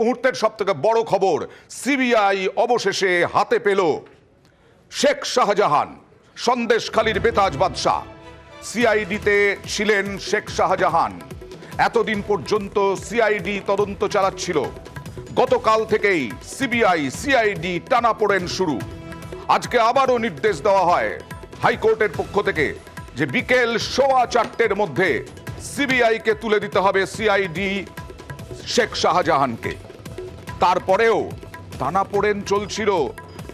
মুহূর্তের সবথেকে বড় খবর, সিবিআই অবশেষে হাতে পেল শেখ শাহজাহান, সন্দেশখালীর বেতাজ বাদশাহ। সিআইডিতে ছিলেন শেখ শাহজাহান। এতদিন পর্যন্ত সিআইডি তদন্ত চালাচ্ছিল। গতকাল থেকেই সিবিআই সিআইডি টানাপোড়েন শুরু। আজকে আবারও নির্দেশ দেওয়া হয় হাইকোর্টের পক্ষ থেকে যে বিকেল 4:15 মধ্যে সিবিআইকে তুলে দিতে হবে সিআইডি শেখ শাহজাহানকে। তারপরেও টানাপোড়েন চলছিল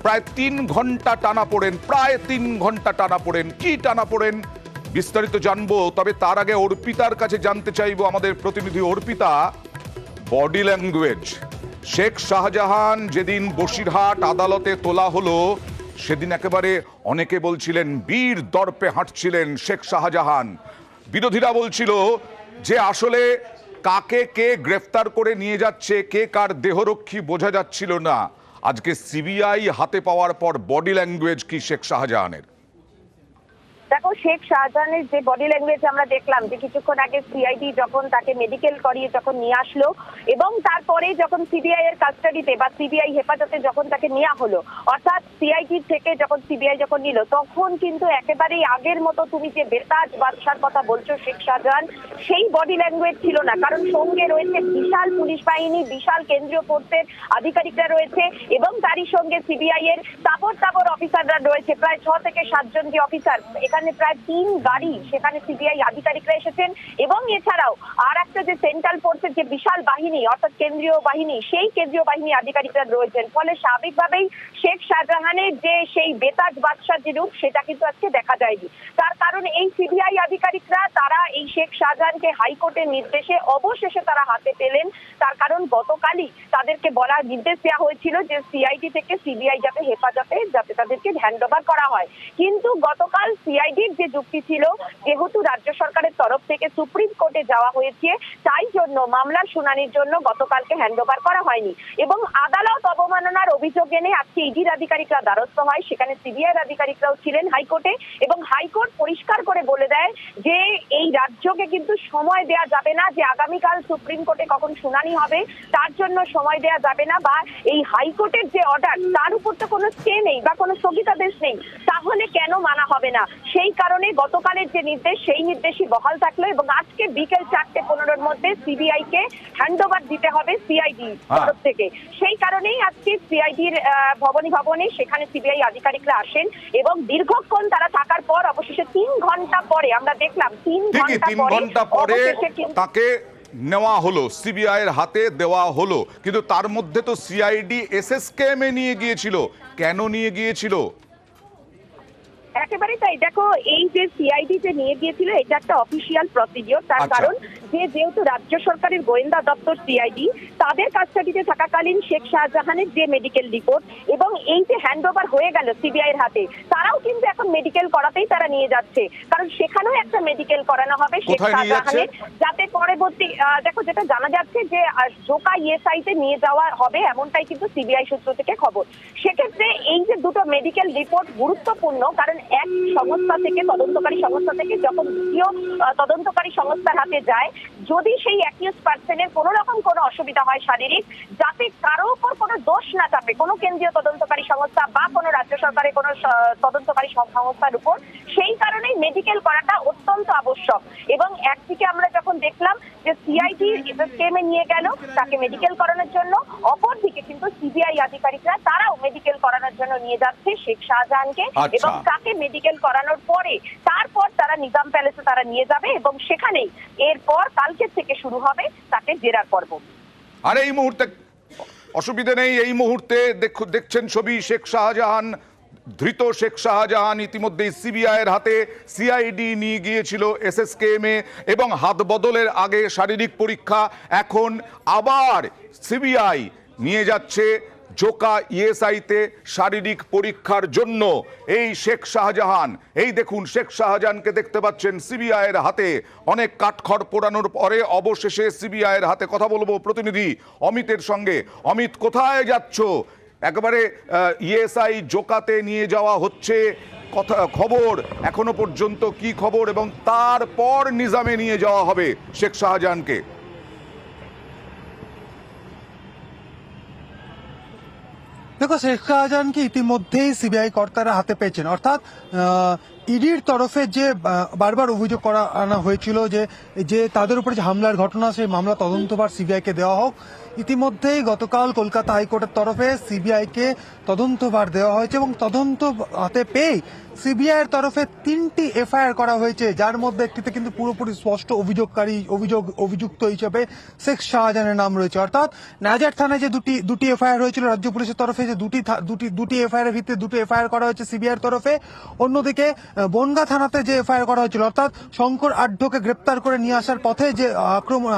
প্রায় 3 ঘন্টা টানাপোড়েন, প্রায় 3 ঘন্টা টানাপোড়েন। কি টানাপোড়েন বিস্তারিত জানবো, তবে তার আগে অর্পিতার কাছে জানতে চাইবো, আমাদের প্রতিনিধি অর্পিতা, বডি ল্যাঙ্গুয়েজ। শেখ শাহজাহান যেদিন বসিরহাট আদালতে তোলা হলো সেদিন একেবারে অনেকে বলছিলেন বীর দর্পে হাঁটছিলেন শেখ শাহজাহান। বিরোধীরা বলছিল যে আসলে কাকে কে গ্রেফতার করে নিয়ে যাচ্ছে, কে কার দেহরক্ষী বোঝা যাচ্ছিল না। আজকে সিবিআই হাতে পাওয়ার পর বডি ল্যাঙ্গুয়েজ কি শেখ শাহজাহানের? দেখো, শেখ শাহজাহানের যে বডি ল্যাঙ্গুয়েজ আমরা দেখলাম যে কিছুক্ষণ আগে সিআইডি যখন তাকে মেডিকেল করিয়ে যখন নিয়ে আসলো এবং তারপরে যখন সিবিআই এর কাস্টাডিতে বা সিবিআই হেফাজতে যখন তাকে নেওয়া হলো, অর্থাৎ সিআইডি থেকে যখন সিবিআই যখন নিল, তখন কিন্তু একেবারেই আগের মতো তুমি যে বেতাজ বাদশার কথা বলছো শেখ শাহজাহান, সেই বডি ল্যাঙ্গুয়েজ ছিল না। কারণ সঙ্গে রয়েছে বিশাল পুলিশ বাহিনী, বিশাল কেন্দ্রীয় ফোর্সের আধিকারিকরা রয়েছে এবং তারই সঙ্গে সিবিআই এর তাবড় অফিসাররা রয়েছে, প্রায় 6 থেকে 7 জন যে অফিসার। এখানে প্রায় 3 গাড়ি সেখানে সিবিআই আধিকারিকরা এসেছেন এবং এছাড়াও আর একটা যে সেন্ট্রাল ফোর্সের যে বিশাল বাহিনী অর্থাৎ কেন্দ্রীয় বাহিনী, সেই কেন্দ্রীয় বাহিনী আধিকারিকরা রয়েছেন। ফলে স্বাভাবিকভাবেই শেখ শাহজাহানের যে সেই বেতাজ বাদশার যে রূপ, সেটা কিন্তু আজকে দেখা যায়নি। তার কারণ এই সিবিআই আধিকারিকরা তারা এই শেখ শাহজাহানকে হাইকোর্টের নির্দেশে অবশেষে তারা হাতে পেলেন। তার কারণ গতকালই তাদেরকে বলার নির্দেশ দেওয়া হয়েছিল যে সিআইডি থেকে সিবিআই যাতে তাদেরকে হ্যান্ডওভার করা হয়। কিন্তু গতকাল সিআইডির যে যুক্তি ছিল, যেহেতু রাজ্য সরকারের তরফ থেকে সুপ্রিম কোর্টে যাওয়া হয়েছে, তাই জন্য মামলার শুনানির জন্য গতকালকে হ্যান্ডওভার করা হয়নি এবং আদালত অবমাননার অভিযোগ এনে আজকে ইডির আধিকারিকরা দ্বারস্থ হয়। সেখানে সিবিআই আধিকারিকরাও ছিলেন হাইকোর্টে এবং হাইকোর্ট পরিষ্কার করে বলে দেয় যে এই রাজ্যকে কিন্তু সময় দেয়া যাবে না, যে আগামীকাল সুপ্রিম কোর্টে কখন শুনানি হবে তার জন্য সময় দেয়া যাবে না, বা এই হাইকোর্টের যে অর্ডার তার উপর তো কোনো স্টে নেই বা কোনো স্থগিতাদেশ নেই, তাহলে কেন মানা হবে না। সেই কারণে গতকালের যে নির্দেশ, সেই নির্দেশই বহাল থাকলো এবং আজকে বিকেল 4:15-র মধ্যে সিবিআই কে হ্যান্ডওভার দিতে হবে সিআইডি তরফ থেকে। সেই কারণেই আজকে সিআইডির ভবনে সেখানে সিবিআই আধিকারিকরা আসেন এবং দীর্ঘক্ষণ তারা থাকার পর অবশেষে 3 ঘন্টা পরে আমরা দেখলাম 3 ঘন্টা পরে তাকে নেওয়া হলো, সিবিআই এর হাতে দেওয়া হলো। কিন্তু তার মধ্যে তো সিআইডি এসএসকেএম এ নিয়ে গিয়েছিল। কেন নিয়ে গিয়েছিল? একেবারে তাই। দেখো, এই যে সিআইডি যে নিয়ে গিয়েছিল এটা একটা অফিসিয়াল প্রসিডিওর। তার কারণ যেহেতু রাজ্য সরকারের গোয়েন্দা দপ্তর সিআইডি, তাদের কাস্টাডিতে থাকাকালীন শেখ শাহজাহানের যে মেডিকেল রিপোর্ট এবং এই যে হ্যান্ডওভার হয়ে গেল সিবিআই এর হাতে, তারাও কিন্তু এখন মেডিকেল করাতেই তারা নিয়ে যাচ্ছে। কারণ সেখানেও একটা মেডিকেল করানো হবে শেখ শাহজাহানের, যাতে পরবর্তী দেখো যেটা জানা যাচ্ছে যে জোকা ইএসআই তে নিয়ে যাওয়া হবে, এমনটাই কিন্তু সিবিআই সূত্র থেকে খবর। সেক্ষেত্রে এই যে দুটো মেডিকেল রিপোর্ট গুরুত্বপূর্ণ, কারণ এক সংস্থা থেকে, তদন্তকারী সংস্থা থেকে যখন দ্বিতীয় তদন্তকারী সংস্থার হাতে যায়, যদি সেই অ্যাকিউজ পার্সনের কোনো রকম কোনো অসুবিধা হয় শারীরিক, যাতে কারো উপর কোনো দোষ না চাপে কোনো কেন্দ্রীয় তদন্তকারী সংস্থা বা কোনো রাজ্য সরকারের কোনো তদন্তকারী সংস্থার উপর, সেই কারণেই মেডিকেল করাটা অত্যন্ত আবশ্যক। এবং একদিকে আমরা যখন দেখলাম যে সিআইডি এসএসকেএম এ নিয়ে গেল তাকে মেডিকেল করানোর জন্য, অপরদিকে কিন্তু সিবিআই আধিকারিকরা তারাও মেডিকেল করানোর জন্য নিয়ে যাচ্ছে শেখ শাহজাহানকে এবং তাকে মেডিকেল করানোর পরে তারপর তারা নিজাম প্যালেসে তারা নিয়ে যাবে এবং সেখানেই এরপর কালকে থেকে শুরু হবে তাকে জেরার পর্ব। আর এই মুহূর্তে অসুবিধা নেই, এই মুহূর্তে দেখছেন ছবি, শেখ শাহজাহান, ধৃত শেখ শাহজাহান ইতিমধ্যেই সিবিআই এর হাতে। সিআইডি নিয়ে গিয়েছিল এসএসকেএম এ এবং হাত বদলের আগে শারীরিক পরীক্ষা, এখন আবার সিবিআই নিয়ে যাচ্ছে জোকা ইএসআইতে শারীরিক পরীক্ষার জন্য এই শেখ শাহজাহান। এই দেখুন শেখ শাহজাহানকে দেখতে পাচ্ছেন সিবিআই এর হাতে। অনেক কাঠখড় পোড়ানোর পরে অবশেষে সিবিআই এর হাতে। কথা বলবো প্রতিনিধি অমিতের সঙ্গে। অমিত, কোথায় যাচ্ছ? একেবারে ইএসআই জোকাতে নিয়ে যাওয়া হচ্ছে, কথা খবর এখনো পর্যন্ত কি খবর, এবং তারপর নিজামে নিয়ে যাওয়া হবে শেখ শাহজাহানকে? দেখো, শেখ শাহজাহানকে ইতিমধ্যেই সিবিআই কর্তারা হাতে পেয়েছেন, অর্থাৎ ইডির তরফে যে বারবার অভিযোগ করা আনা হয়েছিল যে তাদের উপরে যে হামলার ঘটনা, সেই মামলা তদন্তভার সিবিআইকে দেওয়া হোক। ইতিমধ্যেই গতকাল কলকাতা হাইকোর্টের তরফে সিবিআইকে তদন্তভার দেওয়া হয়েছে এবং তদন্ত হাতে পেয়ে সিবিআইয়ের তরফে 3টি এফআইআর করা হয়েছে, যার মধ্যে একটিতে কিন্তু পুরোপুরি স্পষ্ট অভিযুক্ত হিসেবে শেখ শাহজাহানের নাম রয়েছে। অর্থাৎ নাজার থানায় যে দুটি এফআইআর হয়েছিল রাজ্য পুলিশের তরফে, যে দুটি এফআইআর ভিত্তিতে দুটি এফআইআর করা হয়েছে সিবিআইয়ের তরফে। অন্যদিকে বনগাঁ থানাতে যে এফআইআর করা হয়েছিল, অর্থাৎ শঙ্কর আড্ডকে গ্রেপ্তার করে নিয়ে আসার পথে যে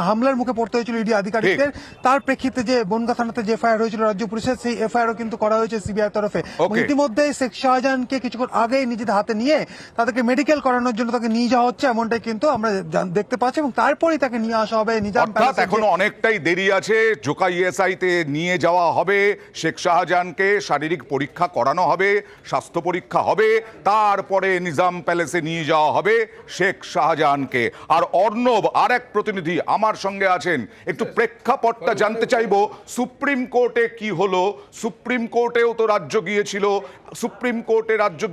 হামলার মুখে পড়তে হয়েছিল ইডি আধিকারিকদের, তার প্রেক্ষিতে যে বনগাঁ থানাতে যে এফআইআর হয়েছিল রাজ্য পুলিশের, সেই এফআইআরও কিন্তু করা হয়েছে সিবিআইয়ের তরফে। ইতিমধ্যে শেখ শাহজাহানকে কিছুক্ষণ আগেই নিজেদের হাতে নিয়ে তাদেরকে মেডিকেল করানোর জন্য তাকে নিয়ে যাওয়া হচ্ছে, এমনটাই কিন্তু আমরা দেখতে পাচ্ছি, এবং তারপরেই তাকে নিয়ে আসা হবে নিজাম প্যালেসে। এখনো অনেকটাই দেরি আছে। জোকা ইএসআইতে নিয়ে যাওয়া হবে শেখ শাহজাহানকে, শারীরিক পরীক্ষা করানো হবে, স্বাস্থ্য পরীক্ষা হবে, তারপরে নিজাম প্যালেসে নিয়ে যাওয়া হবে শেখ শাহজাহানকে। আর অর্ণব আর এক প্রতিনিধি আমার সঙ্গে আছেন, একটু প্রেক্ষাপটটা জানতে চাইবো। সুপ্রিম কোর্টে কি হলো? সুপ্রিম কোর্টেও তো রাজ্য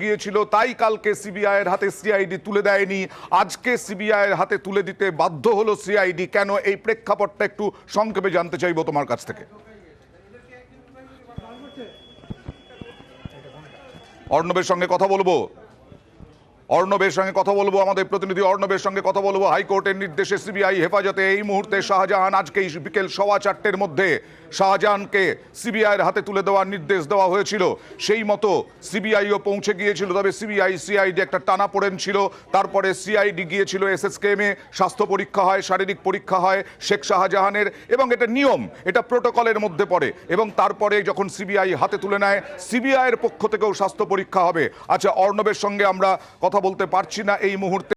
গিয়েছিল, তাই কালকে সিবিআই এর হাতে সিআইডি তুলে দেয়নি, আজকে সিবিআই এর হাতে তুলে দিতে বাধ্য হলো সিআইডি। কেন? এই প্রেক্ষাপটটা একটু সংক্ষেপে জানতে চাইবো তোমার কাছ থেকে। অর্ণবের সঙ্গে কথা বলবো, আমাদের প্রতিনিধি অর্ণবের সঙ্গে কথা বলবো। হাইকোর্টের নির্দেশে সিবিআই হেফাজতে এই মুহূর্তে শাহজাহান। আজকেই বিকেল 4:15-র মধ্যে শাহজাহানকে সিবিআইয়ের হাতে তুলে দেওয়ার নির্দেশ দেওয়া হয়েছিল, সেই মতো সিবিআইও পৌঁছে গিয়েছিল। তবে সিআইডি একটা টানাপোড়েন ছিল। তারপরে সিআইডি গিয়েছিল এসএসকেএমে, স্বাস্থ্য পরীক্ষা হয়, শারীরিক পরীক্ষা হয় শেখ শাহজাহানের, এবং এটা নিয়ম, এটা প্রোটোকলের মধ্যে পড়ে। এবং তারপরে যখন সিবিআই হাতে তুলে নেয়, সিবিআইয়ের পক্ষ থেকেও স্বাস্থ্য পরীক্ষা হবে। আচ্ছা, অর্ণবের সঙ্গে আমরা কথা বলতে পারছি না এই মুহূর্তে।